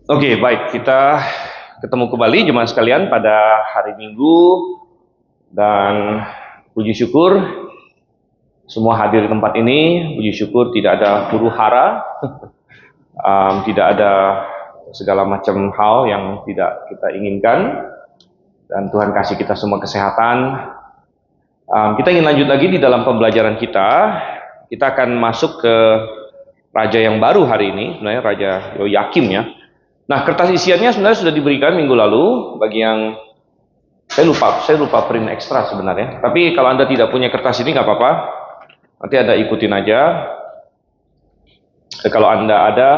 Oke, baik. Kita ketemu kembali jemaah sekalian pada hari Minggu dan puji syukur semua hadir di tempat ini. Puji syukur tidak ada huru hara, tidak ada segala macam hal yang tidak kita inginkan, dan Tuhan kasih kita semua kesehatan. Kita ingin lanjut lagi di dalam pembelajaran kita. Kita akan masuk ke raja yang baru hari ini, sebenarnya Raja Yoyakim ya. Nah, kertas isiannya sebenarnya sudah diberikan minggu lalu bagi yang saya lupa print ekstra sebenarnya. Tapi kalau Anda tidak punya kertas ini nggak apa-apa, nanti Anda ikutin aja. Kalau Anda ada,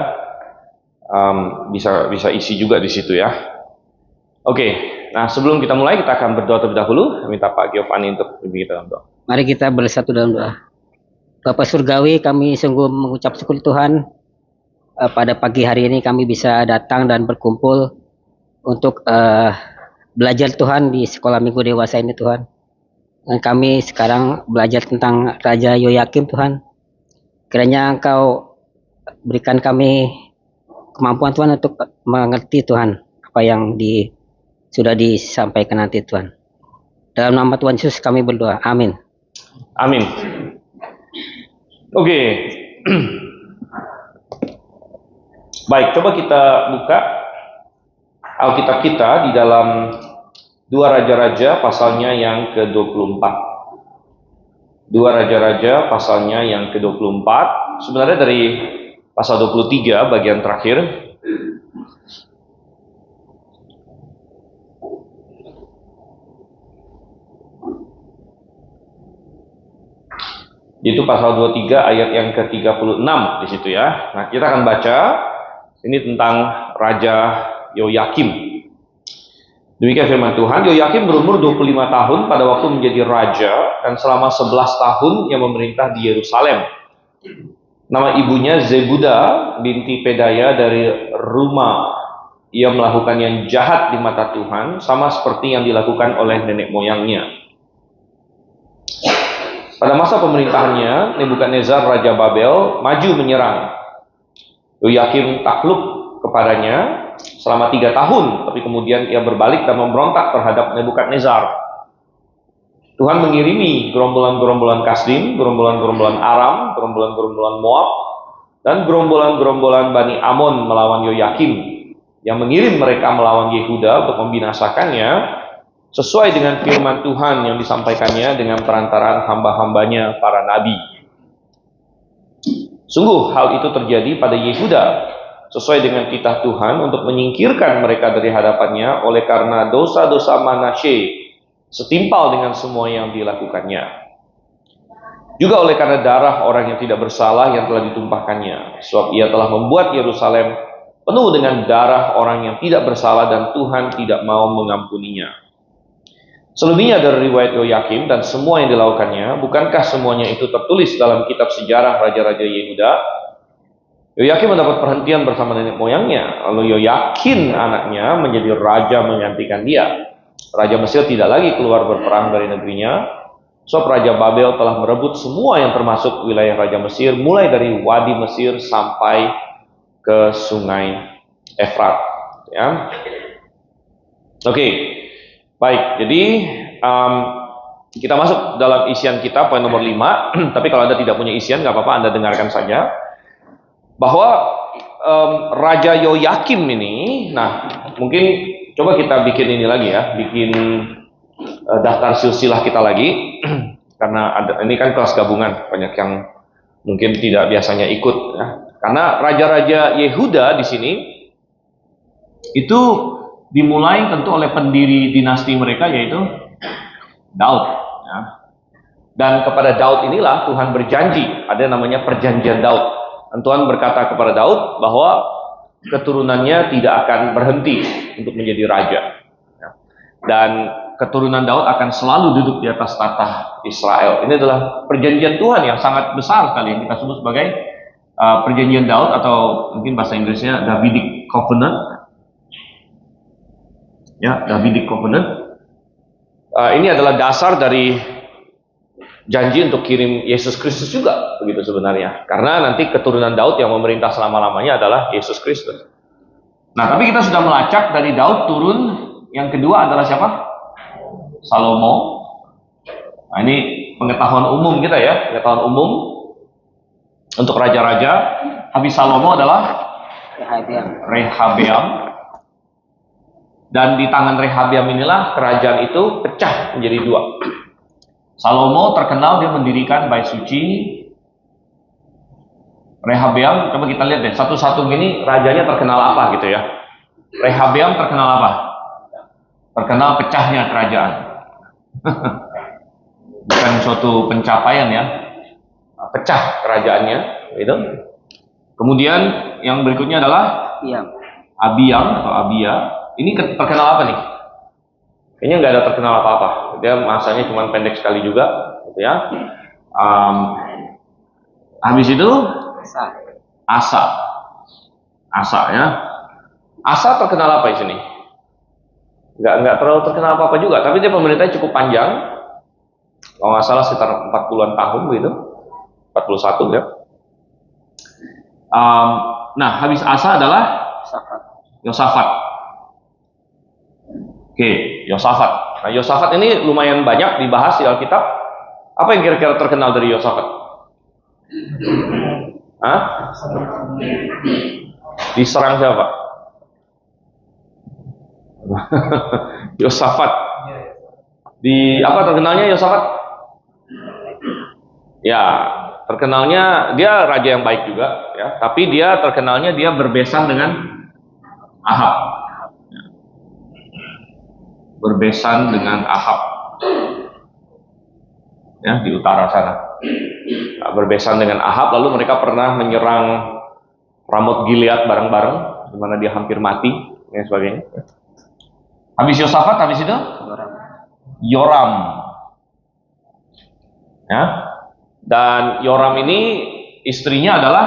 bisa isi juga di situ ya. Oke, nah sebelum kita mulai kita akan berdoa terlebih dahulu. Minta Pak Giovanni untuk bimbing kita dalam doa. Mari kita bersatu dalam doa. Bapak Surgawi, kami sungguh mengucap syukur Tuhan. Pada pagi hari ini kami bisa datang dan berkumpul untuk belajar Tuhan di sekolah minggu dewasa ini Tuhan. Dan kami sekarang belajar tentang Raja Yoyakim Tuhan. Kiranya Engkau berikan kami kemampuan Tuhan untuk mengerti Tuhan apa yang sudah disampaikan nanti Tuhan. Dalam nama Tuhan Yesus kami berdoa. Amin. Amin. Oke. Baik, coba kita buka Alkitab kita di dalam 2 Raja-Raja pasalnya yang ke-24. 2 Raja-Raja pasalnya yang ke-24. Sebenarnya dari pasal 23 bagian terakhir. Itu pasal 23 ayat yang ke-36 di situ ya. Nah, kita akan baca ini tentang Raja Yoyakim. Demikian firman Tuhan. Yoyakim berumur 25 tahun pada waktu menjadi raja dan selama 11 tahun ia memerintah di Yerusalem. Nama ibunya Zebuda binti Pedaya dari Ruma. Ia melakukan yang jahat di mata Tuhan sama seperti yang dilakukan oleh nenek moyangnya. Pada masa pemerintahannya, Nebukadnezar Raja Babel maju menyerang. Yoyakim takluk kepadanya selama 3 tahun, tapi kemudian ia berbalik dan memberontak terhadap Nebukadnezar. Tuhan mengirimi gerombolan-gerombolan Kasdim, gerombolan-gerombolan Aram, gerombolan-gerombolan Moab, dan gerombolan-gerombolan Bani Amon melawan Yoyakim, yang mengirim mereka melawan Yehuda untuk membinasakannya, sesuai dengan firman Tuhan yang disampaikannya dengan perantaraan hamba-hambanya para nabi. Sungguh hal itu terjadi pada Yehuda sesuai dengan titah Tuhan untuk menyingkirkan mereka dari hadapannya oleh karena dosa-dosa Manasye setimpal dengan semua yang dilakukannya. Juga oleh karena darah orang yang tidak bersalah yang telah ditumpahkannya, sebab ia telah membuat Yerusalem penuh dengan darah orang yang tidak bersalah dan Tuhan tidak mau mengampuninya. Selebihnya dari riwayat Yoyakim dan semua yang dilakukannya, bukankah semuanya itu tertulis dalam kitab sejarah Raja-Raja Yehuda? Yoyakim mendapat perhentian bersama nenek moyangnya, lalu Yoyakin anaknya menjadi raja menggantikan dia. Raja Mesir tidak lagi keluar berperang dari negerinya, sebab Raja Babel telah merebut semua yang termasuk wilayah Raja Mesir, mulai dari Wadi Mesir sampai ke Sungai Efrat. Ya. Oke. Baik, jadi kita masuk dalam isian kita poin nomor 5. Tapi kalau Anda tidak punya isian, nggak apa-apa, Anda dengarkan saja. Bahwa Raja Yoyakim ini, nah mungkin coba kita bikin ini lagi ya, bikin daftar silsilah kita lagi. Karena ini kan kelas gabungan, banyak yang mungkin tidak biasanya ikut. Ya. Karena Raja-Raja Yehuda di sini, itu dimulai tentu oleh pendiri dinasti mereka yaitu Daud ya. Dan kepada Daud inilah Tuhan berjanji, ada namanya perjanjian Daud. Dan Tuhan berkata kepada Daud bahwa keturunannya tidak akan berhenti untuk menjadi raja ya. Dan keturunan Daud akan selalu duduk di atas tahta Israel. Ini adalah perjanjian Tuhan yang sangat besar sekali, yang kita sebut sebagai perjanjian Daud, atau mungkin bahasa Inggrisnya Davidic Covenant. Ya, Davidic Covenant. Ini adalah dasar dari janji untuk kirim Yesus Kristus juga, begitu sebenarnya. Karena nanti keturunan Daud yang memerintah selama-lamanya adalah Yesus Kristus. Nah, tapi kita sudah melacak dari Daud turun yang kedua adalah siapa? Salomo. Nah, ini pengetahuan umum kita ya, pengetahuan umum untuk raja-raja. Habis Salomo adalah Rehabeam. Dan di tangan Rehabeam inilah kerajaan itu pecah menjadi dua. Salomo terkenal dia mendirikan bait suci. Rehabeam, coba kita lihat deh, satu-satu gini rajanya terkenal apa gitu ya. Rehabeam terkenal apa? Terkenal pecahnya kerajaan. Bukan suatu pencapaian ya, pecah kerajaannya gitu. Kemudian yang berikutnya adalah Abiam atau Abia. Ini terkenal apa nih? Kayaknya nggak ada terkenal apa-apa. Dia masanya cuma pendek sekali juga gitu ya. Habis itu Asa ya. Asa terkenal apa di sini? Nggak terlalu terkenal apa-apa juga, tapi dia pemerintahnya cukup panjang. Kalau nggak salah sekitar 40-an tahun begitu. 41 ya. Nah, habis Asa adalah Yosafat. Oke, Yosafat. Nah, Yosafat ini lumayan banyak dibahas di Alkitab. Apa yang kira-kira terkenal dari Yosafat? Hah? Diserang siapa? Yosafat. Di apa terkenalnya Yosafat? Ya, terkenalnya dia raja yang baik juga ya, tapi dia terkenalnya dia berbesan dengan Ahab. Berbesan dengan Ahab. Ya, di utara sana. Nah, berbesan dengan Ahab, lalu mereka pernah menyerang Ramot Gilead bareng-bareng, di mana dia hampir mati dan sebagainya. Habis Yosafat, habis itu Yoram. Ya. Dan Yoram ini istrinya adalah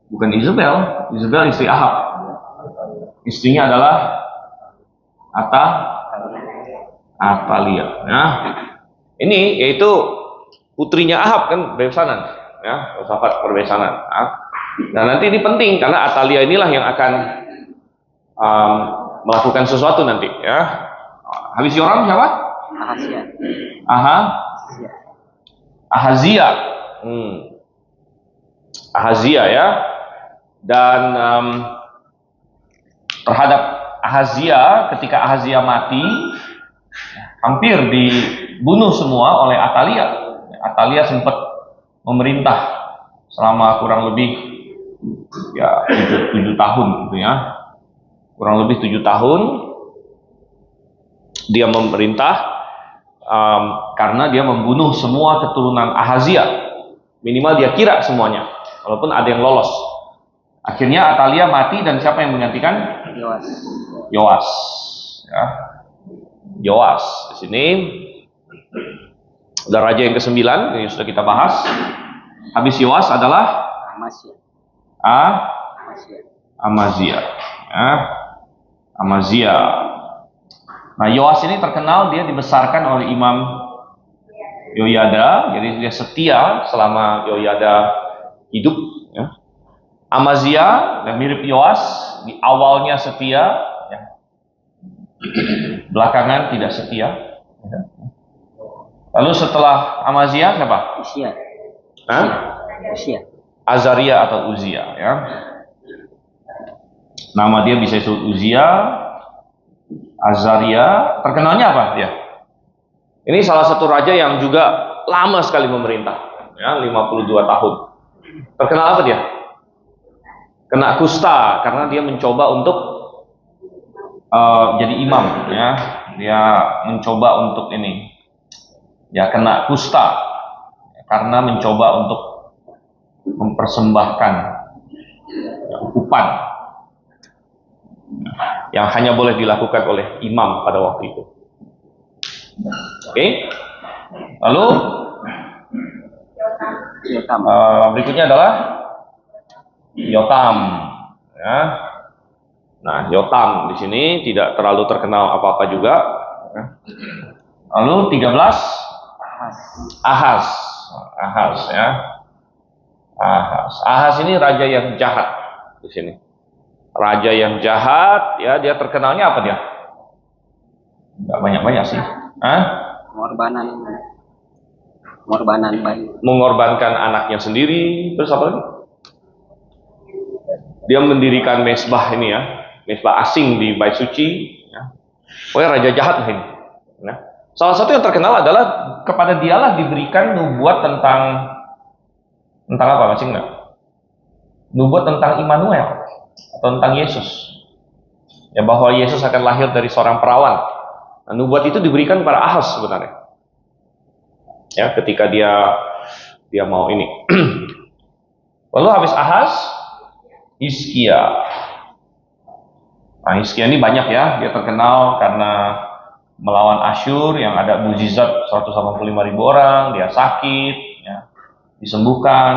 bukan Isabel. Isabel istri Ahab. Istrinya adalah Atalia. Ya. Ini yaitu putrinya Ahab kan, besanan. Ya, Yosafat perbesanan. Nah, nanti ini penting karena Atalia inilah yang akan melakukan sesuatu nanti. Ya. Habis Yoram siapa? Ahazia. Ahazia ya. Dan terhadap Ahazia, ketika Ahazia mati, hampir dibunuh semua oleh Atalia. Atalia sempat memerintah selama kurang lebih ya 7 tahun gitu ya. Kurang lebih 7 tahun dia memerintah karena dia membunuh semua keturunan Ahazia. Minimal dia kira semuanya, walaupun ada yang lolos. Akhirnya Atalia mati dan siapa yang menggantikan? Yoas. Ya. Yoas. Di sini udah raja yang ke-9, ini sudah kita bahas. Habis Yoas adalah Amazia. Ya. Amazia. Nah, Yoas ini terkenal dia dibesarkan oleh Imam Yoyada, jadi dia setia selama Yoyada hidup. Ya. Amazia yang mirip Yoas, di awalnya setia, ya. Belakangan tidak setia. Ya. Lalu setelah Amazia siapa? Azaria atau Uzia. Ya. Nama dia bisa disebut Uzia, Azaria. Terkenalnya apa dia? Ini salah satu raja yang juga lama sekali memerintah, ya, 52 tahun. Terkenal apa dia? Kena kusta karena dia mencoba untuk jadi imam, ya. Dia mencoba untuk ini, ya, kena kusta karena mencoba untuk mempersembahkan ukupan yang hanya boleh dilakukan oleh imam pada waktu itu. Oke. Lalu berikutnya adalah Yotam. Ya. Nah, Yotam di sini tidak terlalu terkenal apa-apa juga. Ya. Lalu 13 Ahaz. Ya. Ahaz ini raja yang jahat. di sini. Raja yang jahat, ya dia terkenalnya apa dia? Nggak banyak-banyak sih. Pengorbanan bayi. Mengorbankan anaknya sendiri, terus apa lagi? Dia mendirikan mesbah ini ya, mesbah asing di bait suci. Ya. Pokoknya raja jahat ini. Ya. Salah satu yang terkenal adalah kepada dialah diberikan nubuat tentang apa masing enggak? Nubuat tentang Immanuel atau tentang Yesus. Ya bahwa Yesus akan lahir dari seorang perawan. Nah, nubuat itu diberikan kepada Ahaz sebenarnya. Ya, ketika dia mau ini. Lalu habis Ahaz, Hizkia. Nah, Hizkia ini banyak ya, dia terkenal karena melawan Asyur yang ada mukjizat 185.000 orang, dia sakit, ya, disembuhkan,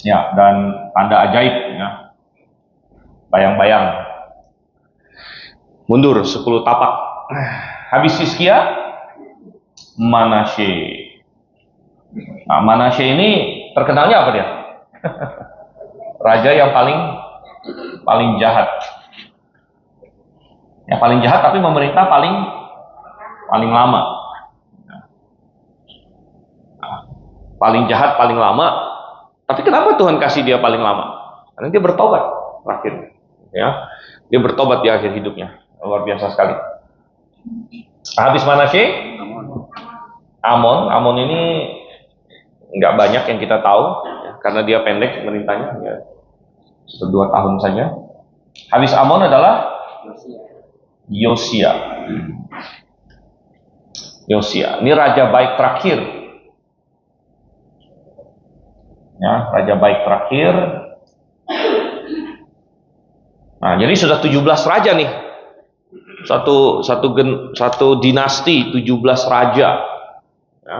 ya, dan tanda ajaib, ya, bayang-bayang, mundur 10 tapak. Habis Hizkia, Manasye. Nah, Manasye ini terkenalnya apa dia? Raja yang paling jahat. Ya paling jahat tapi memerintah paling lama. Nah, paling jahat paling lama. Tapi kenapa Tuhan kasih dia paling lama? Karena dia bertobat terakhir. Ya, dia bertobat di akhir hidupnya. Luar biasa sekali. Habis Manasye, Amon ini nggak banyak yang kita tahu ya, karena dia pendek pemerintahnya, ya, 2 tahun saja. Habis Amon adalah Yosia. Ini raja baik terakhir. Ya, raja baik terakhir. Nah, jadi sudah 17 raja nih. Satu dinasti 17 raja. Ya.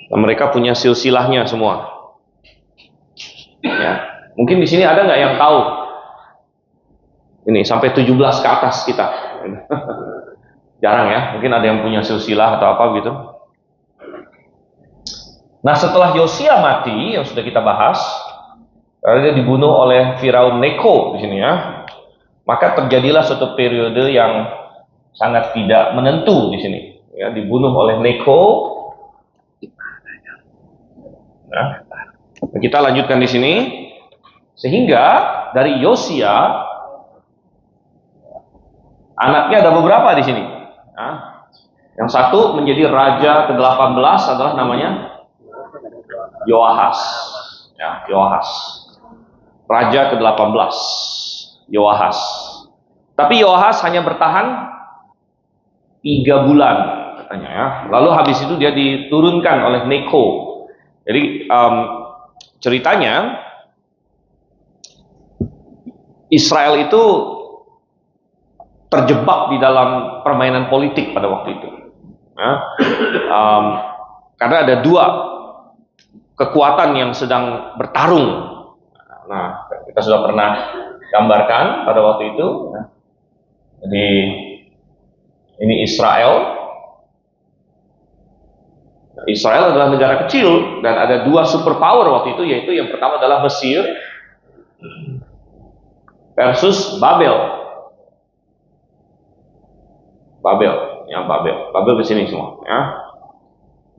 Dan mereka punya silsilahnya semua. Ya. Mungkin di sini ada nggak yang tahu? Ini sampai 17 ke atas kita. Jarang ya. Mungkin ada yang punya silsilah atau apa gitu. Nah, setelah Yosia mati yang sudah kita bahas, karena dia dibunuh oleh Firaun Neko di sini ya. Maka terjadilah suatu periode yang sangat tidak menentu di sini. Ya, dibunuh oleh Neko. Nah, kita lanjutkan di sini. Sehingga dari Yosia, anaknya ada beberapa di sini. Nah, yang satu menjadi raja ke-18 adalah namanya Yoahas. Ya, Yoahas. Raja ke-18. Yoahas. Tapi Yoahas hanya bertahan 3 bulan katanya ya. Lalu habis itu dia diturunkan oleh Neko. Jadi ceritanya Israel itu terjebak di dalam permainan politik pada waktu itu. Ya. Karena ada 2 kekuatan yang sedang bertarung. Nah, kita sudah pernah gambarkan pada waktu itu. Jadi ini Israel. Israel adalah negara kecil dan ada 2 superpower waktu itu, yaitu yang pertama adalah Mesir versus Babel. Babel di sini semua. Ya.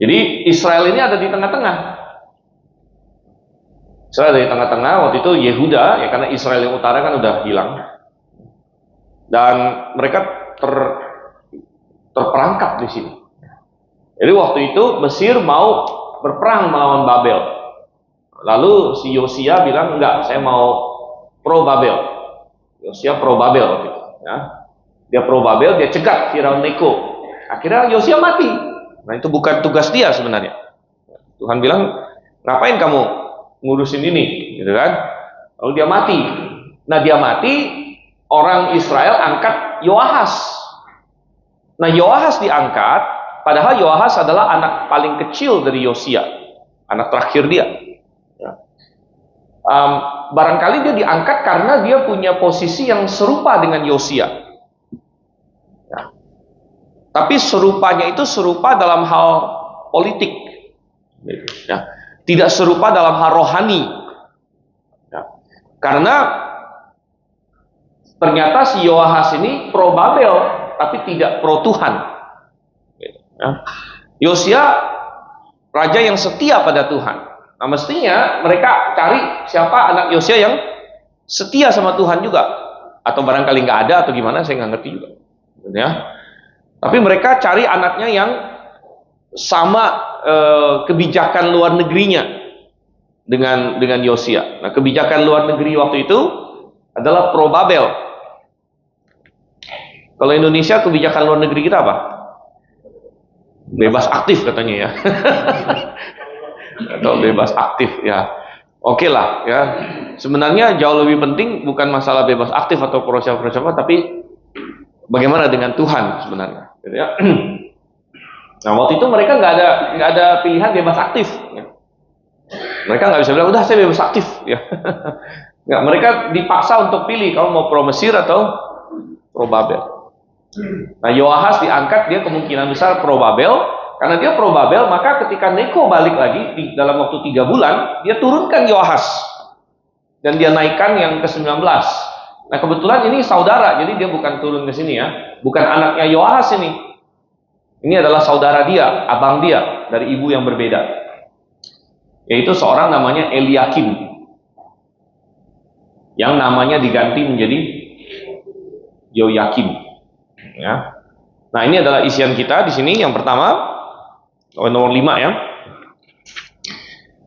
Jadi Israel ini ada di tengah-tengah. Israel dari tengah-tengah, waktu itu Yehuda, ya karena Israel yang utara kan udah hilang. Dan mereka terperangkap di sini. Jadi waktu itu Mesir mau berperang melawan Babel. Lalu si Yosia bilang, enggak, saya mau pro Babel. Yosia pro Babel waktu itu. Ya. Dia pro Babel, dia cegat Firaun Neko. Akhirnya Yosia mati. Nah itu bukan tugas dia sebenarnya. Tuhan bilang, ngapain kamu ngurusin ini, gitu kan? Lalu dia mati. Nah dia mati, orang Israel angkat Yoahas. Nah Yoahas diangkat, padahal Yoahas adalah anak paling kecil dari Yosia, anak terakhir dia. Ya. Barangkali dia diangkat karena dia punya posisi yang serupa dengan Yosia. Ya. Tapi serupanya itu serupa dalam hal politik. Ya. tidak serupa dalam hal rohani. Ya. Karena ternyata si Yoahas ini pro Babel, tapi tidak pro Tuhan. Ya. Yosia raja yang setia pada Tuhan. Nah, mestinya mereka cari siapa anak Yosia yang setia sama Tuhan juga, atau barangkali nggak ada atau gimana, saya nggak ngerti juga. Ya. Tapi mereka cari anaknya yang sama kebijakan luar negerinya dengan Yosia. Nah, kebijakan luar negeri waktu itu adalah pro Babel. Kalau Indonesia kebijakan luar negeri kita apa? Bebas aktif katanya ya. Atau bebas aktif ya. Oke lah ya. Sebenarnya jauh lebih penting bukan masalah bebas aktif atau pro siapa, tapi bagaimana dengan Tuhan sebenarnya. Gitu ya. Nah, waktu itu mereka nggak ada pilihan bebas aktif. Ya. Mereka nggak bisa bilang udah saya bebas aktif. Ya. Nggak, mereka dipaksa untuk pilih kalau mau pro Mesir atau pro Babel. Nah, Yoahas diangkat, dia kemungkinan besar pro Babel. Karena dia pro Babel, maka ketika Neko balik lagi dalam waktu 3 bulan, dia turunkan Yoahas dan dia naikkan yang ke-19. Nah, kebetulan ini saudara, jadi dia bukan turun ke sini ya, bukan anaknya Yoahas ini. Ini adalah saudara dia, abang dia dari ibu yang berbeda, yaitu seorang namanya Eliakim, yang namanya diganti menjadi Yoyakim. Ya. Nah, ini adalah isian kita di sini. Yang pertama, nomor 5 ya.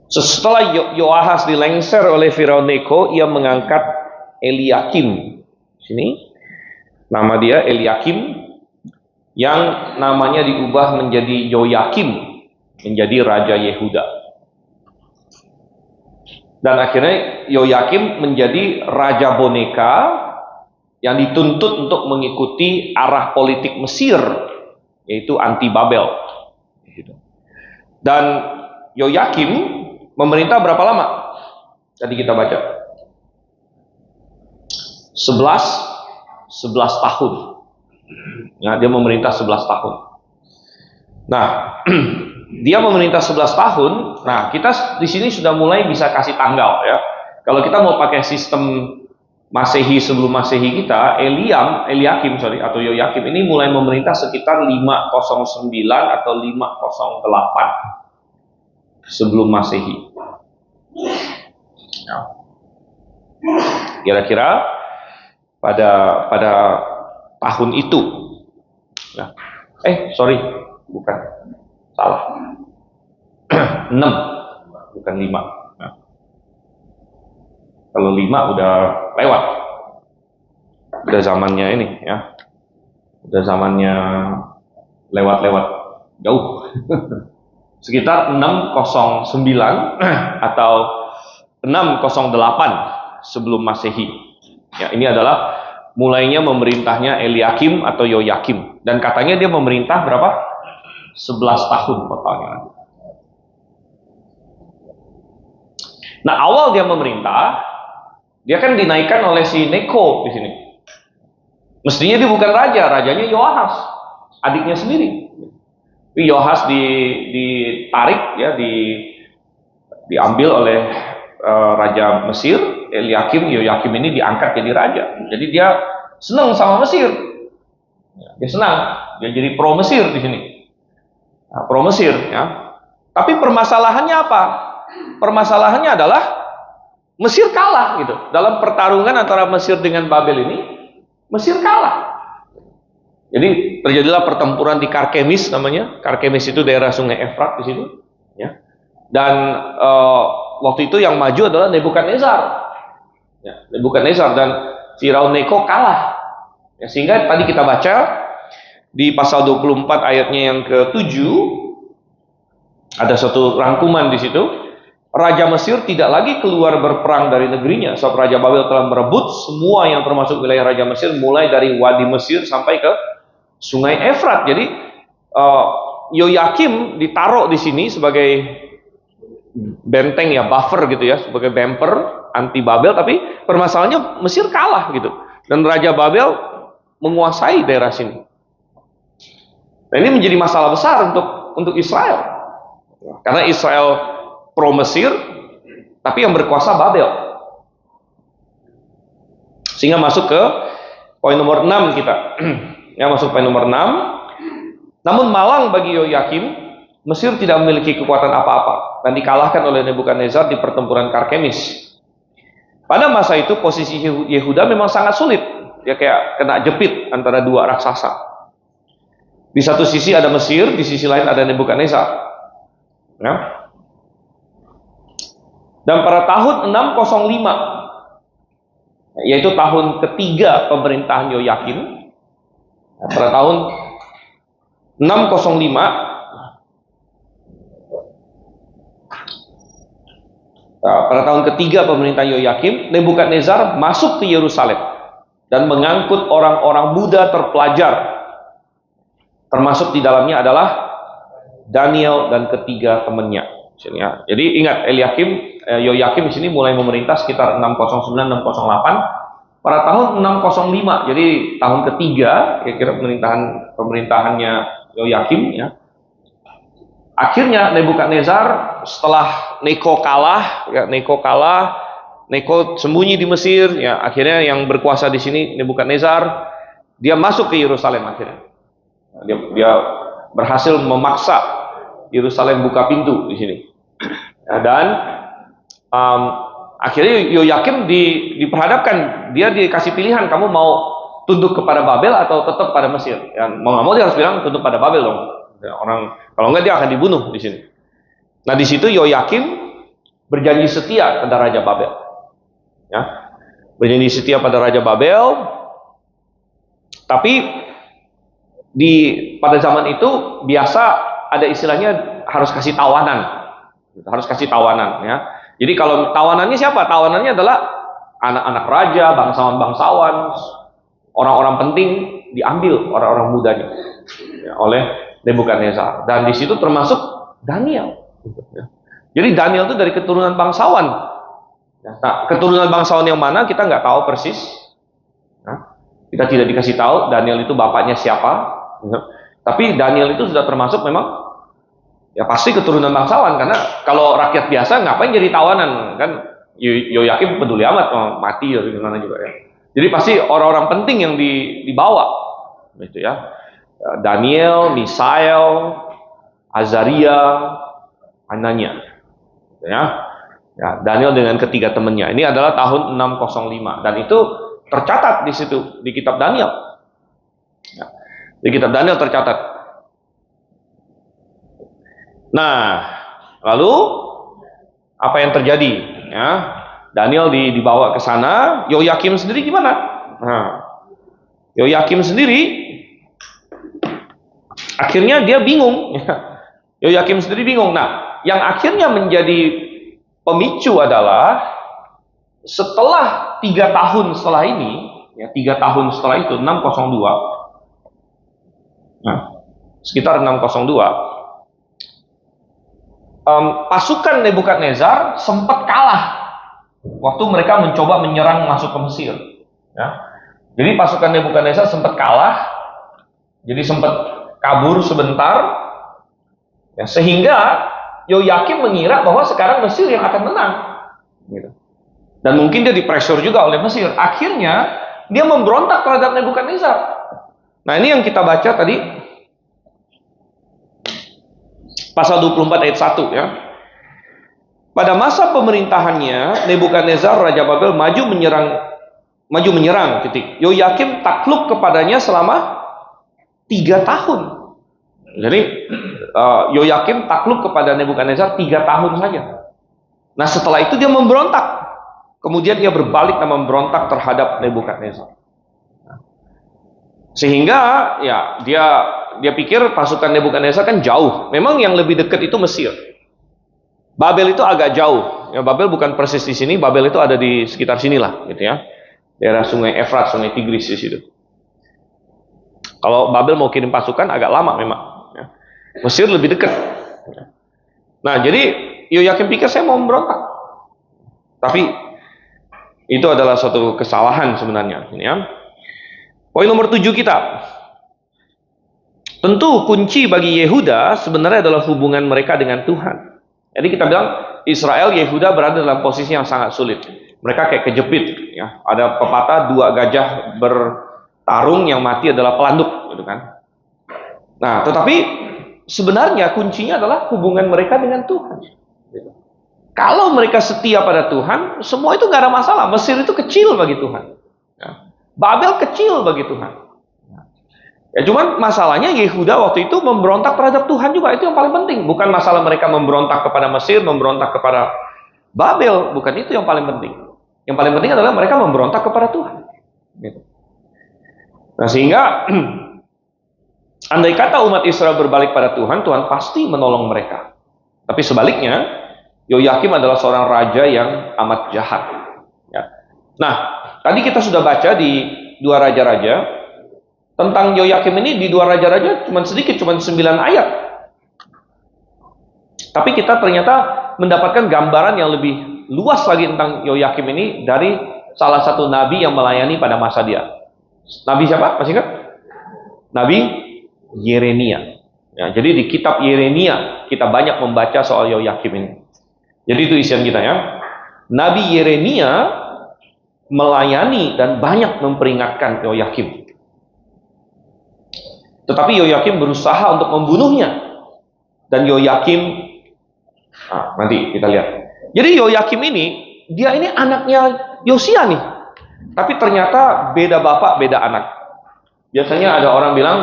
Setelah Yoahas dilengser oleh Firaun Neko, ia mengangkat Eliakim. Sini nama dia Eliakim, yang namanya diubah menjadi Yoyakim, menjadi Raja Yehuda. Dan akhirnya Yoyakim menjadi Raja Boneka yang dituntut untuk mengikuti arah politik Mesir, yaitu anti Babel. Dan Yoyakim memerintah berapa lama? Tadi kita baca 11 tahun. Ya, dia memerintah 11 tahun. Nah, dia memerintah 11 tahun. Nah, kita di sini sudah mulai bisa kasih tanggal ya. Kalau kita mau pakai sistem Masehi sebelum Masehi kita, Eliakim atau Yoyakim ini mulai memerintah sekitar 509 atau 508 sebelum Masehi. Ya. Kira-kira pada tahun itu. Ya. Bukan. Salah. 6, bukan 5. Nah. Kalau 5 udah lewat. Udah zamannya ini ya. Udah zamannya lewat jauh. Sekitar 609 atau 608 sebelum Masehi. Ya, ini adalah mulainya memerintahnya Eliakim atau Yoyakim, dan katanya dia memerintah berapa? 11 tahun totalnya. Nah, awal dia memerintah, dia kan dinaikkan oleh si Neko di sini. Mestinya dia bukan raja, rajanya Yoahas, adiknya sendiri. Tapi Yoahas ditarik ya, diambil oleh Raja Mesir. Yoyakim ini diangkat jadi raja. Jadi dia senang sama Mesir. Dia senang, dia jadi pro Mesir di sini. Nah, pro Mesir ya. Tapi permasalahannya apa? Permasalahannya adalah Mesir kalah gitu. Dalam pertarungan antara Mesir dengan Babel ini, Mesir kalah. Jadi terjadilah pertempuran di Karkemis namanya. Karkemis itu daerah Sungai Efrat di situ ya. Dan waktu itu yang maju adalah Nebukadnezar. Ya, Nebukadnezar dan Firaun Neko kalah. Ya, sehingga tadi kita baca di pasal 24 ayatnya yang ke-7 ada satu rangkuman di situ. Raja Mesir tidak lagi keluar berperang dari negerinya, sebab Raja Babel telah merebut semua yang termasuk wilayah Raja Mesir, mulai dari Wadi Mesir sampai ke Sungai Efrat. Jadi Yoyakim ditaruh di sini sebagai benteng ya, buffer gitu ya, sebagai bumper anti Babel, tapi permasalahannya Mesir kalah gitu, dan Raja Babel menguasai daerah sini. Nah, ini menjadi masalah besar untuk Israel, karena Israel pro Mesir, tapi yang berkuasa Babel. Sehingga masuk ke poin nomor 6 kita. Ya, masuk poin nomor 6. Namun malang bagi Yoyakim, Mesir tidak memiliki kekuatan apa-apa dan dikalahkan oleh Nebukadnezar di pertempuran Karkemis. Pada masa itu posisi Yehuda memang sangat sulit. Dia kayak kena jepit antara dua raksasa. Di satu sisi ada Mesir, di sisi lain ada Nebukadnezar. Ya. Dan pada tahun 605, yaitu tahun ketiga pemerintahan Yoyakim, pada tahun 605, pada tahun ketiga pemerintahan Yoyakim, Nebukadnezar masuk ke Yerusalem dan mengangkut orang-orang muda terpelajar, termasuk di dalamnya adalah Daniel dan ketiga temannya. Jadi ingat, Yoyakim di sini mulai memerintah sekitar 609-608 pada tahun 605. Jadi tahun ketiga kira-kira pemerintahannya Yoyakim, ya. Akhirnya Nebukadnezar setelah Neko sembunyi di Mesir, ya, akhirnya yang berkuasa di sini Nebukadnezar, dia masuk ke Yerusalem akhirnya. Dia berhasil memaksa Yerusalem buka pintu di sini. Ya, dan akhirnya Yoyakim diperhadapkan, dia dikasih pilihan, kamu mau tunduk kepada Babel atau tetap pada Mesir? Ya, mau nggak mau dia harus bilang tunduk pada Babel dong. Ya, kalau enggak dia akan dibunuh di sini. Nah, di situ Yoyakim berjanji setia pada Raja Babel. Ya, berjanji setia pada Raja Babel. Tapi pada zaman itu biasa ada istilahnya harus kasih tawanan, ya. Jadi kalau tawanannya siapa? Tawanannya adalah anak-anak raja, bangsawan-bangsawan, orang-orang penting diambil orang-orang mudanya, ya, oleh Nebukadnezar. Dan di situ termasuk Daniel. Jadi Daniel itu dari keturunan bangsawan. Nah, keturunan bangsawan yang mana kita nggak tahu persis. Nah, kita tidak dikasih tahu Daniel itu bapaknya siapa. Tapi Daniel itu sudah termasuk memang, ya pasti keturunan bangsawan, karena kalau rakyat biasa ngapain jadi tawanan, kan? Yoyakim peduli amat mau mati atau gimana juga, ya. Jadi pasti orang-orang penting yang dibawa, gitu ya. Daniel, Misael, Azaria, Anania, gitu ya. Ya, Daniel dengan ketiga temannya. Ini adalah tahun 605 dan itu tercatat di situ di kitab Daniel. Ya, di kitab Daniel tercatat. Nah, lalu apa yang terjadi? Ya, Daniel dibawa ke sana. Yoyakim sendiri gimana? Nah, Yoyakim sendiri akhirnya dia bingung. Yoyakim sendiri bingung. Nah, yang akhirnya menjadi pemicu adalah setelah 3 tahun setelah ini, ya 3 tahun setelah itu 602. Nah, sekitar 602. Pasukan Nebukadnezar sempat kalah waktu mereka mencoba menyerang masuk ke Mesir. Ya. Jadi pasukan Nebukadnezar sempat kalah, jadi sempat kabur sebentar, ya, sehingga Yoyakim mengira bahwa sekarang Mesir yang akan menang, gitu. Dan mungkin dia dipressure juga oleh Mesir. Akhirnya dia memberontak terhadap Nebukadnezar. Nah, ini yang kita baca tadi, pasal 24 ayat 1, ya. Pada masa pemerintahannya Nebukadnezar Raja Babel maju menyerang, titik. Yoyakim takluk kepadanya selama 3 tahun. Jadi Yoyakim takluk kepada Nebukadnezar 3 tahun saja. Nah, setelah itu dia memberontak. Kemudian dia berbalik dan memberontak terhadap Nebukadnezar. Sehingga ya dia pikir pasukan Nebukadnezar kan jauh. Memang yang lebih dekat itu Mesir. Babel itu agak jauh. Ya, Babel bukan persis di sini. Babel itu ada di sekitar sinilah, gitu ya. Daerah Sungai Efrat, Sungai Tigris di situ. Kalau Babel mau kirim pasukan agak lama memang. Ya. Mesir lebih dekat. Nah, jadi Yoyakim pikir saya mau memberontak. Tapi itu adalah suatu kesalahan sebenarnya. Ya. Poin nomor 7 kita. Tentu kunci bagi Yehuda sebenarnya adalah hubungan mereka dengan Tuhan. Jadi kita bilang Israel, Yehuda berada dalam posisi yang sangat sulit. Mereka kayak kejepit. Ya. Ada pepatah, 2 gajah bertarung, yang mati adalah pelanduk, gitu kan. Nah, tetapi sebenarnya kuncinya adalah hubungan mereka dengan Tuhan. Gitu. Kalau mereka setia pada Tuhan, semua itu nggak ada masalah. Mesir itu kecil bagi Tuhan. Ya. Babel kecil bagi Tuhan. Ya, cuman masalahnya Yehuda waktu itu memberontak terhadap Tuhan juga. Itu yang paling penting. Bukan masalah mereka memberontak kepada Mesir, memberontak kepada Babel. Bukan itu yang paling penting. Yang paling penting adalah mereka memberontak kepada Tuhan. Gitu. Nah, sehingga andai kata umat Israel berbalik pada Tuhan, Tuhan pasti menolong mereka. Tapi sebaliknya, Yoyakim adalah seorang raja yang amat jahat. Ya. Nah, tadi kita sudah baca di 2 Raja-Raja tentang Yoyakim ini. Di 2 Raja-Raja cuma sedikit, cuma 9 ayat. Tapi kita ternyata mendapatkan gambaran yang lebih luas lagi tentang Yoyakim ini dari salah satu nabi yang melayani pada masa dia. Nabi siapa? Masih ingat? Nabi Yeremia. Ya, jadi di kitab Yeremia kita banyak membaca soal Yoyakim ini. Jadi itu isian kita ya. Nabi Yeremia melayani dan banyak memperingatkan Yoyakim. Tetapi Yoyakim berusaha untuk membunuhnya. Dan Yoyakim, nanti kita lihat. Jadi Yoyakim ini, dia ini anaknya Yosia nih. Tapi ternyata beda bapak, beda anak. Biasanya ada orang bilang,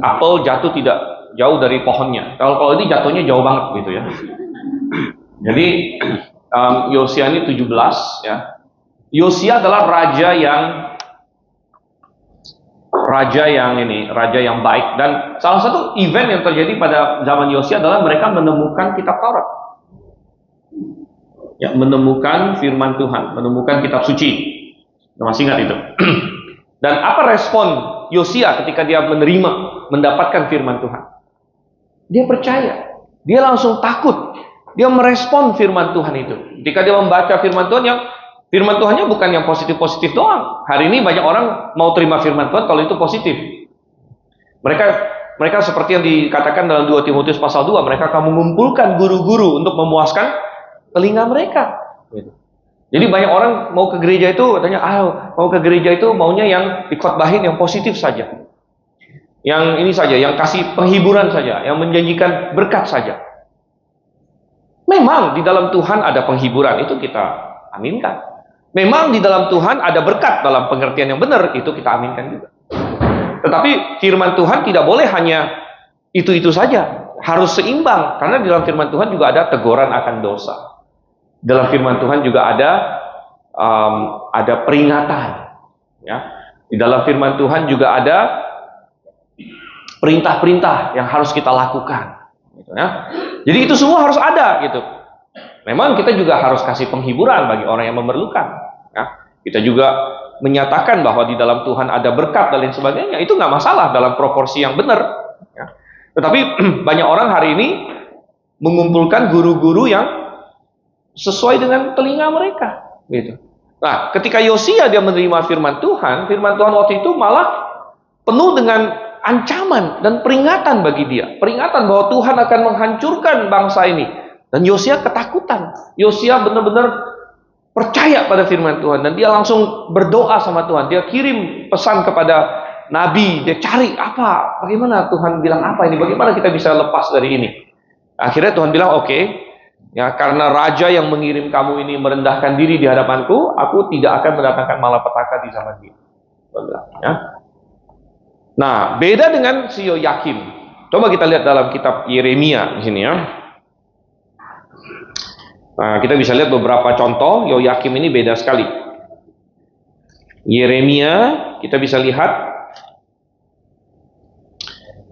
apel jatuh tidak jauh dari pohonnya. Kalau ini jatuhnya jauh banget gitu ya. Jadi Yosia ini 17 ya. Yosia adalah raja yang baik. Dan salah satu event yang terjadi pada zaman Yosia adalah mereka menemukan kitab Taurat. Ya, menemukan firman Tuhan, menemukan kitab suci. Masih ingat itu? Dan apa respon Yosia ketika dia mendapatkan firman Tuhan? Dia percaya. Dia langsung takut. Dia merespon firman Tuhan itu. Ketika dia membaca firman Tuhan, firman Tuhannya bukan yang positif-positif doang. Hari ini banyak orang mau terima firman Tuhan kalau itu positif. Mereka seperti yang dikatakan dalam 2 Timotius pasal 2, mereka akan mengumpulkan guru-guru untuk memuaskan telinga mereka. Jadi banyak orang mau ke gereja itu katanya, mau ke gereja itu maunya yang dikhotbahin yang positif saja. Yang ini saja, yang kasih penghiburan saja, yang menjanjikan berkat saja. Memang di dalam Tuhan ada penghiburan, itu kita aminkan. Memang di dalam Tuhan ada berkat dalam pengertian yang benar, itu kita aminkan juga. Tetapi firman Tuhan tidak boleh hanya itu-itu saja, harus seimbang. Karena di dalam firman Tuhan juga ada teguran akan dosa. Dalam firman Tuhan juga ada peringatan. Ya. Di dalam firman Tuhan juga ada perintah-perintah yang harus kita lakukan. Gitu, ya. Jadi itu semua harus ada gitu. Memang kita juga harus kasih penghiburan bagi orang yang memerlukan. Ya. Kita juga menyatakan bahwa di dalam Tuhan ada berkat dan lain sebagainya. Itu nggak masalah dalam proporsi yang benar. Ya. Tetapi banyak orang hari ini mengumpulkan guru-guru yang sesuai dengan telinga mereka. Gitu. Nah, ketika Yosia dia menerima firman Tuhan waktu itu malah penuh dengan ancaman dan peringatan bagi dia. Peringatan bahwa Tuhan akan menghancurkan bangsa ini. Dan Yosia ketakutan. Yosia benar-benar percaya pada firman Tuhan. Dan dia langsung berdoa sama Tuhan. Dia kirim pesan kepada Nabi. Dia cari bagaimana Tuhan bilang apa ini. Bagaimana kita bisa lepas dari ini. Akhirnya Tuhan bilang, oke. Ya, karena raja yang mengirim kamu ini merendahkan diri di hadapanku, aku tidak akan mendatangkan malapetaka di zaman dia. Ya. Nah, beda dengan si Yoyakim. Coba kita lihat dalam kitab Yeremia di sini ya. Nah, kita bisa lihat beberapa contoh Yoyakim ini beda sekali. Yeremia, kita bisa lihat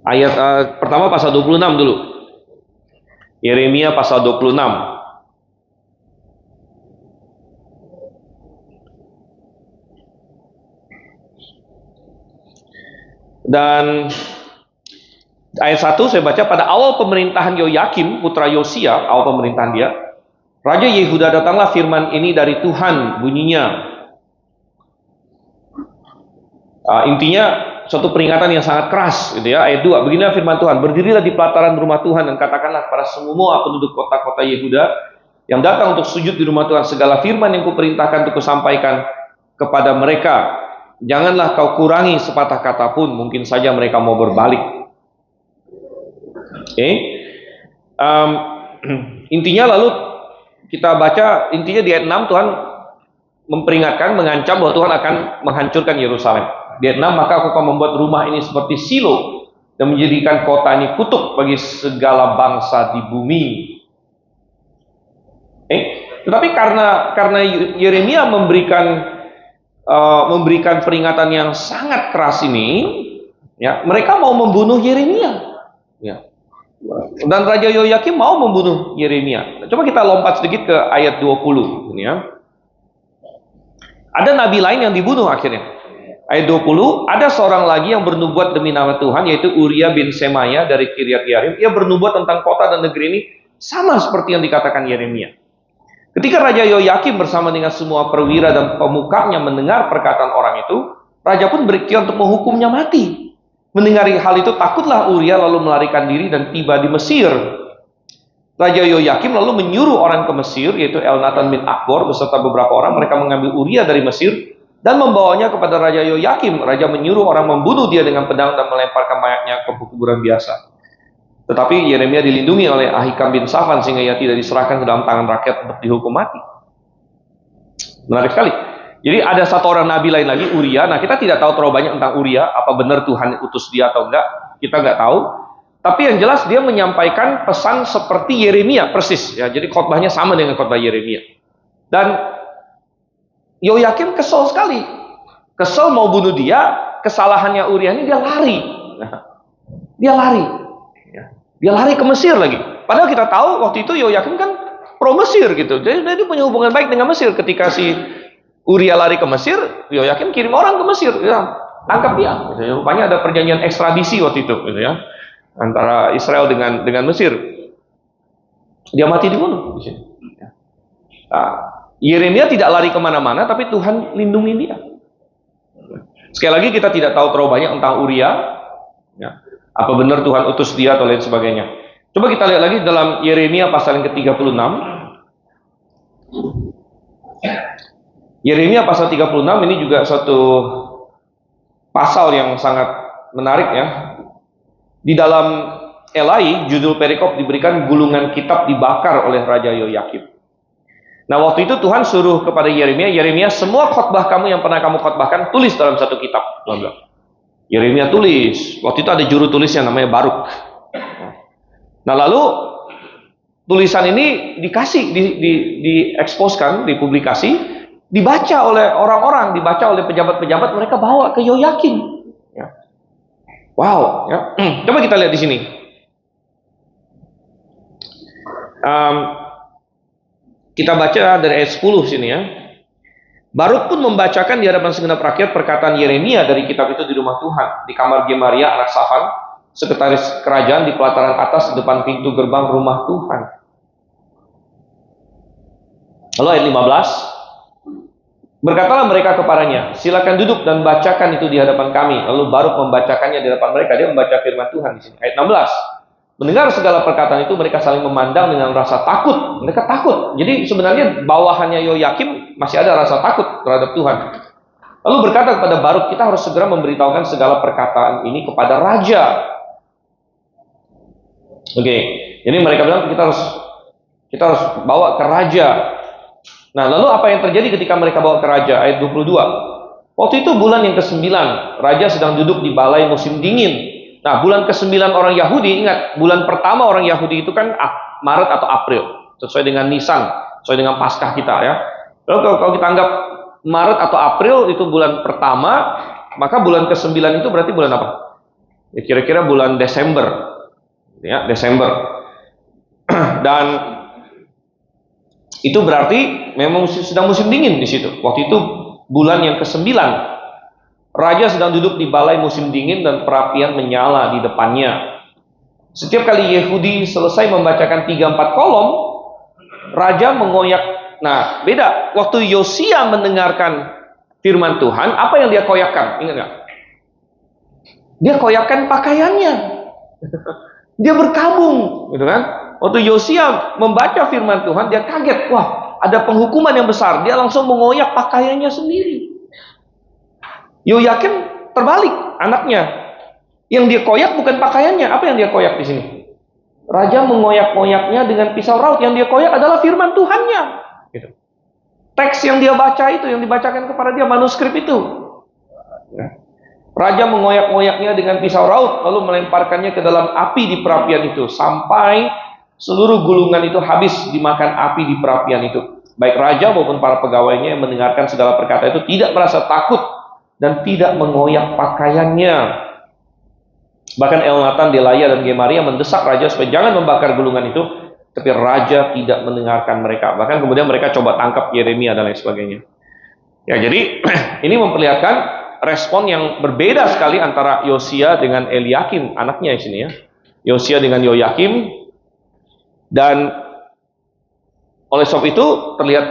ayat pertama pasal 26 dulu. Yeremia pasal 26. Dan ayat 1 saya baca, pada awal pemerintahan Yoyakim putra Yosia, awal pemerintahan dia, Raja Yehuda, datanglah firman ini dari Tuhan bunyinya. Intinya suatu peringatan yang sangat keras gitu ya. Ayat 2, beginilah firman Tuhan, berdirilah di pelataran rumah Tuhan dan katakanlah kepada semua penduduk kota-kota Yehuda yang datang untuk sujud di rumah Tuhan, segala firman yang kuperintahkan untuk kusampaikan kepada mereka, janganlah kau kurangi sepatah kata pun, mungkin saja mereka mau berbalik. Oke. Intinya lalu kita baca, intinya di ayat 6 Tuhan memperingatkan, mengancam bahwa Tuhan akan menghancurkan Yerusalem. Di ayat 6, maka aku akan membuat rumah ini seperti Silo dan menjadikan kota ini kutuk bagi segala bangsa di bumi. Tetapi karena Yeremia memberikan peringatan yang sangat keras ini, ya, mereka mau membunuh Yeremia. Ya. Dan Raja Yoyakim mau membunuh Yeremia. Coba kita lompat sedikit ke ayat 20. Ini ya. Ada nabi lain yang dibunuh akhirnya. Ayat 20, ada seorang lagi yang bernubuat demi nama Tuhan, yaitu Uria bin Semaya dari Kiryat Yarim. Ia bernubuat tentang kota dan negeri ini sama seperti yang dikatakan Yeremia. Ketika Raja Yoyakim bersama dengan semua perwira dan pemukanya mendengar perkataan orang itu, raja pun berikhtiar untuk menghukumnya mati. Mendengar hal itu, takutlah Uria lalu melarikan diri dan tiba di Mesir. Raja Yoyakim lalu menyuruh orang ke Mesir, yaitu Elnatan bin Akbor beserta beberapa orang. Mereka mengambil Uria dari Mesir dan membawanya kepada Raja Yoyakim. Raja menyuruh orang membunuh dia dengan pedang dan melemparkan mayatnya ke kuburan biasa. Tetapi Yeremia dilindungi oleh Ahikam bin Safan sehingga ia tidak diserahkan ke dalam tangan rakyat untuk dihukum mati. Menarik sekali. Jadi ada satu orang nabi lain lagi, Uria. Nah, kita tidak tahu terlalu banyak tentang Uria, apa benar Tuhan utus dia atau enggak, kita nggak tahu. Tapi yang jelas dia menyampaikan pesan seperti Yeremia persis ya. Jadi khotbahnya sama dengan khotbah Yeremia. Dan Yoyakim kesel sekali. Kesel mau bunuh dia, kesalahannya Uria ini dia lari. Dia lari. Dia lari ke Mesir lagi. Padahal kita tahu waktu itu Yoyakim kan pro Mesir gitu. Jadi dia punya hubungan baik dengan Mesir. Ketika si Uria lari ke Mesir, Yoyakim kirim orang ke Mesir, ya, tangkap dia. Gitu. Rupanya ada perjanjian ekstradisi waktu itu, gitu ya, antara Israel dengan Mesir. Dia mati dibunuh di sini. Nah, Yeremia tidak lari kemana-mana, tapi Tuhan lindungi dia. Sekali lagi kita tidak tahu terlalu banyak tentang Uria. Ya. Apa benar Tuhan utus dia atau lain sebagainya. Coba kita lihat lagi dalam Yeremia pasal yang ke-36. Yeremia pasal 36 ini juga suatu pasal yang sangat menarik ya. Di dalam Elai, judul perikop diberikan gulungan kitab dibakar oleh Raja Yoyakim. Nah, waktu itu Tuhan suruh kepada Yeremia, semua khotbah kamu yang pernah kamu khotbahkan tulis dalam satu kitab. Yeremia tulis. Waktu itu ada juru tulis yang namanya Baruk. Nah, lalu tulisan ini dikasih, dieksposkan, dipublikasi, dibaca oleh orang-orang, dibaca oleh pejabat-pejabat, mereka bawa ke Yoyakim. Ya. Wow. Ya. Coba kita lihat di sini. Kita baca dari ayat 10 sini ya. Baruk pun membacakan di hadapan segenap rakyat perkataan Yeremia dari kitab itu di rumah Tuhan, di kamar Gemaria anak Safan, sekretaris kerajaan di pelataran atas depan pintu gerbang rumah Tuhan. Lalu ayat 15. Berkatalah mereka kepadanya, silakan duduk dan bacakan itu di hadapan kami. Lalu Baruk membacakannya di hadapan mereka. Dia membaca firman Tuhan di sini. Ayat 16. Mendengar segala perkataan itu, mereka saling memandang dengan rasa takut. Mereka takut. Jadi sebenarnya bawahannya Yoyakim masih ada rasa takut terhadap Tuhan. Lalu berkata kepada Baruk, kita harus segera memberitahukan segala perkataan ini kepada raja. Oke. Jadi mereka bilang kita harus bawa ke raja. Nah, lalu apa yang terjadi ketika mereka bawa ke raja? Ayat 22. Waktu itu bulan yang ke-9, raja sedang duduk di balai musim dingin. Nah, bulan ke-9 orang Yahudi, ingat, bulan pertama orang Yahudi itu kan Maret atau April, sesuai dengan Nisan, sesuai dengan Paskah kita ya. Lalu kalau kita anggap Maret atau April itu bulan pertama, maka bulan ke-9 itu berarti bulan apa? Ya, kira-kira bulan Desember. Ya, Desember. Dan itu berarti memang sedang musim dingin di situ. Waktu itu bulan yang ke-9. Raja sedang duduk di balai musim dingin dan perapian menyala di depannya. Setiap kali Yehudi selesai membacakan 3-4 kolom, raja mengoyak. Nah, beda. Waktu Yosia mendengarkan firman Tuhan, apa yang dia koyakkan? Ingat nggak? dia koyakkan pakaiannya. Dia berkabung, gitu kan? Waktu Yosia membaca firman Tuhan, dia kaget, wah, ada penghukuman yang besar. Dia langsung mengoyak pakaiannya sendiri. Yoyakim terbalik, anaknya. Yang dia koyak bukan pakaiannya. Apa yang dia koyak di sini? Raja mengoyak-ngoyaknya dengan pisau raut. Yang dia koyak adalah firman Tuhannya. Gitu. Teks yang dia baca itu, yang dibacakan kepada dia, manuskrip itu. Raja mengoyak-ngoyaknya dengan pisau raut, lalu melemparkannya ke dalam api di perapian itu, sampai seluruh gulungan itu habis dimakan api di perapian itu. Baik raja maupun para pegawainya yang mendengarkan segala perkata itu tidak merasa takut dan tidak mengoyak pakaiannya. Bahkan Elnatan, Delaya, dan Gemaria mendesak raja supaya jangan membakar gulungan itu, tapi raja tidak mendengarkan mereka. Bahkan kemudian mereka coba tangkap Yeremia dan lain sebagainya. Ya, jadi ini memperlihatkan respon yang berbeda sekali antara Yosia dengan Eliakim, anaknya di sini ya. Yosia dengan Yoyakim, dan oleh sebab itu terlihat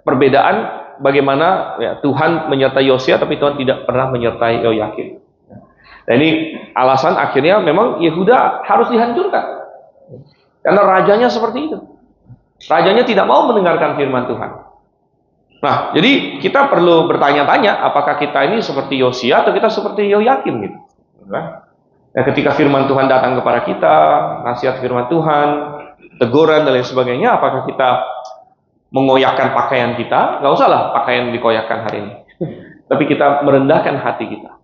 perbedaan bagaimana ya, Tuhan menyertai Yosia, tapi Tuhan tidak pernah menyertai Yoyakim. Dan ini alasan akhirnya memang Yehuda harus dihancurkan. Karena rajanya seperti itu. Rajanya tidak mau mendengarkan firman Tuhan. Nah, jadi kita perlu bertanya-tanya, apakah kita ini seperti Yosia atau kita seperti Yoyakim gitu. Ya, ketika firman Tuhan datang kepada kita, nasihat firman Tuhan, teguran dan lain sebagainya, apakah kita mengoyakkan pakaian kita? Nggak usahlah pakaian dikoyakkan hari ini. Tapi kita merendahkan hati kita.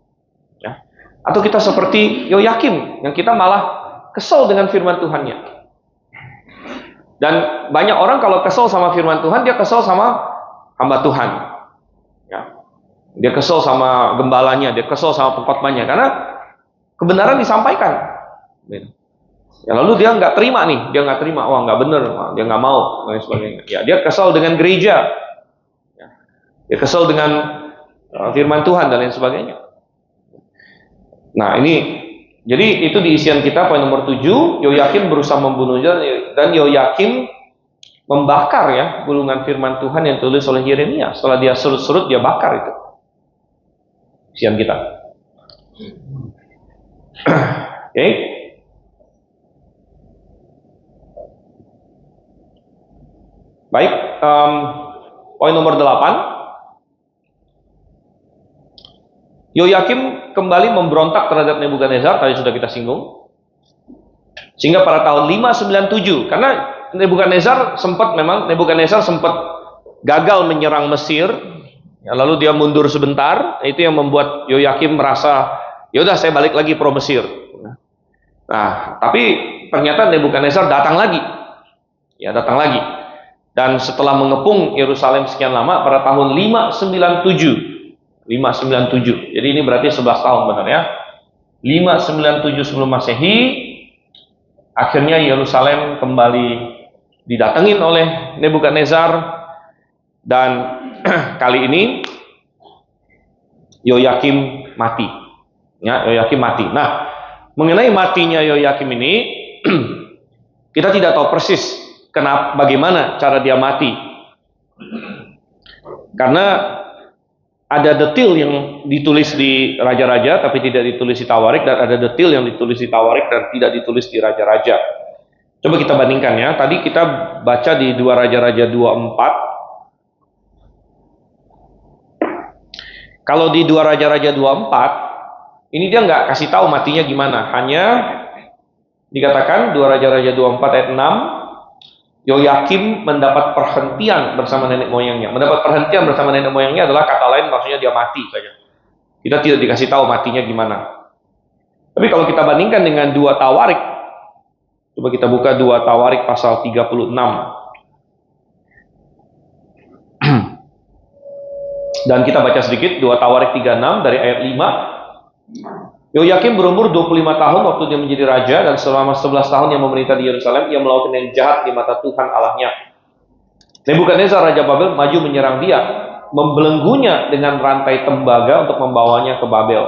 Ya. Atau kita seperti Yoyakim, yang kita malah kesel dengan firman Tuhannya. Dan banyak orang kalau kesel sama firman Tuhan, dia kesel sama hamba Tuhan. Ya. Dia kesel sama gembalanya, dia kesel sama pengkhotbahnya, karena kebenaran disampaikan. Ya, lalu dia nggak terima nih, dia nggak terima, wah nggak bener, dia nggak mau, dan sebagainya. Ya, dia kesel dengan gereja, ya. Dia kesel dengan firman Tuhan dan lain sebagainya. Nah ini, jadi itu di isian kita poin nomor 7. Yoyakim berusaha membunuhnya, dan Yoyakim membakar ya gulungan firman Tuhan yang tulis oleh Yeremia. Setelah dia surut-surut, dia bakar itu. Isian kita. Oke. Baik, poin nomor 8. Yoyakim kembali memberontak terhadap Nebukadnezar, tadi sudah kita singgung. Sehingga pada tahun 597, karena Nebukadnezar sempat gagal menyerang Mesir, ya, lalu dia mundur sebentar. Itu yang membuat Yoyakim merasa, ya udah saya balik lagi pro Mesir. Nah, tapi ternyata Nebukadnezar datang lagi. Ya, datang lagi. Dan setelah mengepung Yerusalem sekian lama, pada tahun 597. Jadi ini berarti 11 tahun benar ya. 597 sebelum Masehi, akhirnya Yerusalem kembali didatengin oleh Nebukadnezar, dan kali ini Yoyakim mati. Ya, Yoyakim mati. Nah, mengenai matinya Yoyakim ini kita tidak tahu persis bagaimana cara dia mati. Karena ada detail yang ditulis di Raja-Raja tapi tidak ditulis di Tawarik, dan ada detail yang ditulis di Tawarik dan tidak ditulis di Raja-Raja. Coba kita bandingkan ya. Tadi kita baca di 2 Raja-Raja 24. Kalau di 2 Raja-Raja 24, ini dia nggak kasih tahu matinya gimana. Hanya dikatakan 2 Raja-Raja 24 ayat 6, Yoyakim mendapat perhentian bersama nenek moyangnya. Mendapat perhentian bersama nenek moyangnya adalah kata lain maksudnya dia mati saja. Kita tidak dikasih tahu matinya gimana. Tapi kalau kita bandingkan dengan 2 Tawarik, coba kita buka 2 Tawarik pasal 36. Dan kita baca sedikit 2 Tawarik 36 dari ayat 5. Yoyakim berumur 25 tahun waktu dia menjadi raja, dan selama 11 tahun yang memerintah di Yerusalem, ia melakukan yang jahat di mata Tuhan Allahnya. Nebukadnezar Raja Babel maju menyerang dia, membelenggunya dengan rantai tembaga untuk membawanya ke Babel.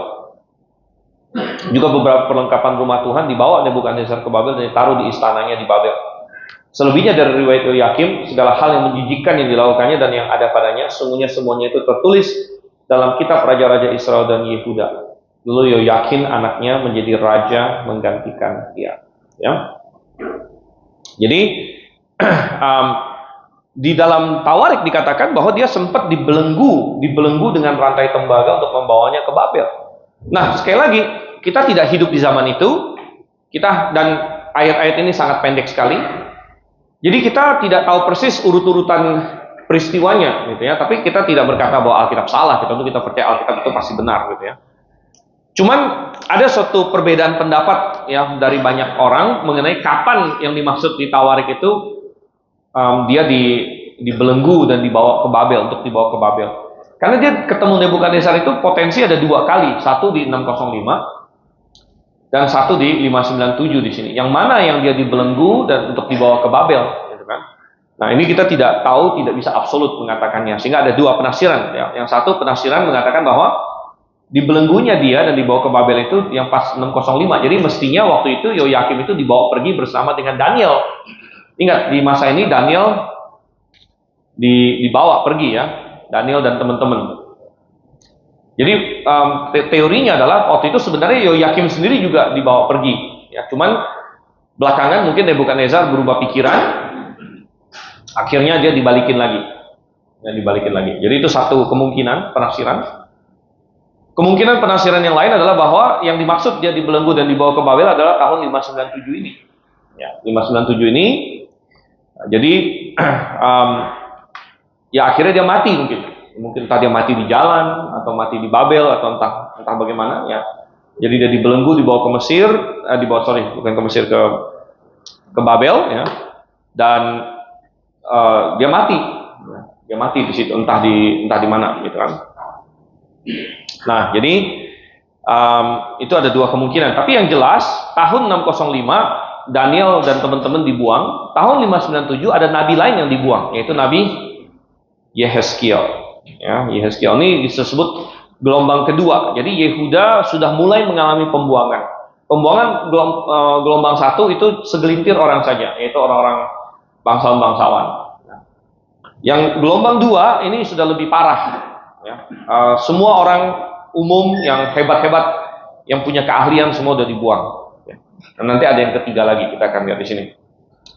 Juga beberapa perlengkapan rumah Tuhan dibawa Nebukadnezar ke Babel dan ditaruh di istananya di Babel. Selebihnya dari riwayat Yoyakim, segala hal yang menjijikkan yang dilakukannya dan yang ada padanya, sungguhnya semuanya itu tertulis dalam kitab Raja-Raja Israel dan Yehuda. Lalu Yoyakin anaknya menjadi raja menggantikan dia. Ya. Jadi di dalam Tawarik dikatakan bahwa dia sempat dibelenggu dengan rantai tembaga untuk membawanya ke Babel. Nah, sekali lagi, kita tidak hidup di zaman itu. Dan ayat-ayat ini sangat pendek sekali. Jadi kita tidak tahu persis urut-urutan peristiwanya, gitu ya. Tapi kita tidak berkata bahwa Alkitab salah. Kita percaya Alkitab itu pasti benar, gitu ya. Cuman ada suatu perbedaan pendapat ya dari banyak orang mengenai kapan yang dimaksud di Tawarik itu dia dibelenggu dan dibawa ke Babel, untuk dibawa ke Babel. Karena dia ketemu Nebukadnezar itu potensi ada dua kali, satu di 605 dan satu di 597 di sini. Yang mana yang dia dibelenggu dan untuk dibawa ke Babel, gitu kan? Nah, ini kita tidak tahu, tidak bisa absolut mengatakannya. Sehingga ada dua penafsiran. Ya. Yang satu penafsiran mengatakan bahwa dibelenggunya dia dan dibawa ke Babel itu yang pas 605. Jadi mestinya waktu itu Yoyakim itu dibawa pergi bersama dengan Daniel. Ingat, di masa ini Daniel dibawa pergi ya, Daniel dan teman-teman. Jadi teorinya adalah waktu itu sebenarnya Yoyakim sendiri juga dibawa pergi. Ya, cuman belakangan mungkin Nebukadnezar berubah pikiran, akhirnya dia dibalikin lagi. Jadi itu satu kemungkinan penafsiran. Kemungkinan penafsiran yang lain adalah bahwa yang dimaksud dia dibelenggu dan dibawa ke Babel adalah tahun 597 ini. Ya, 597 ini. Jadi ya akhirnya dia mati mungkin entah dia mati di jalan atau mati di Babel atau entah bagaimana ya. Jadi dia dibelenggu, dibawa ke Mesir, bukan ke Mesir, ke Babel ya. Dan dia mati di situ, entah di mana gitu kan. Nah, jadi itu ada dua kemungkinan. Tapi yang jelas tahun 605 Daniel dan teman-teman dibuang. Tahun 597 ada nabi lain yang dibuang, yaitu Nabi Yehezkiel. Ya, Yehezkiel ini disebut gelombang kedua. Jadi Yehuda sudah mulai mengalami pembuangan. Gelombang satu itu segelintir orang saja, yaitu orang-orang bangsawan. Yang gelombang dua ini sudah lebih parah. Ya. Semua orang umum yang hebat-hebat, yang punya keahlian semua sudah dibuang. Ya. Dan nanti ada yang ketiga lagi, kita akan lihat di sini.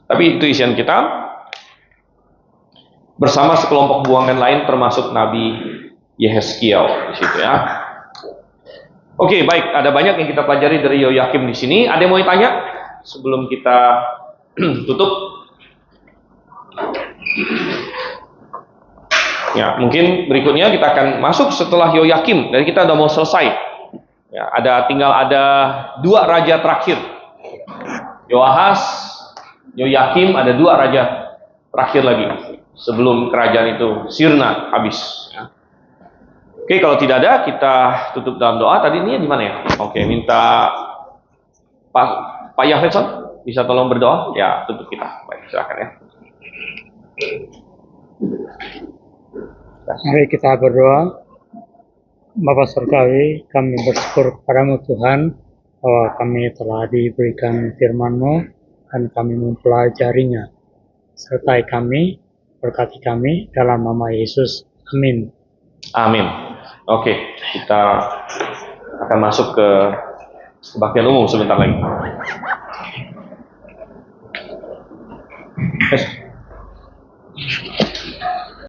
Tapi itu isian kita. Bersama sekelompok buangan lain termasuk Nabi Yehezkiel di situ ya. Oke, baik, ada banyak yang kita pelajari dari Yoyakim di sini. Ada yang mau ditanya sebelum kita tutup? Ya, mungkin berikutnya kita akan masuk setelah Yoyakim dan kita udah mau selesai. Ya, tinggal ada dua raja terakhir. Yoahas, Yoyakim, ada dua raja terakhir lagi. Sebelum kerajaan itu sirna habis. Ya. Oke, kalau tidak ada kita tutup dalam doa. Tadi ini di mana ya? Oke, minta Pak Yafetson bisa tolong berdoa? Ya, tutup kita. Baik, silakan ya. Mari kita berdoa. Bapa Surgawi, kami bersyukur kepadamu Tuhan bahwa kami telah diberikan firman-Mu dan kami mempelajarinya. Sertai kami, berkati kami dalam nama Yesus. Amin. Amin. Oke, kita akan masuk ke kebaktian umum sebentar lagi.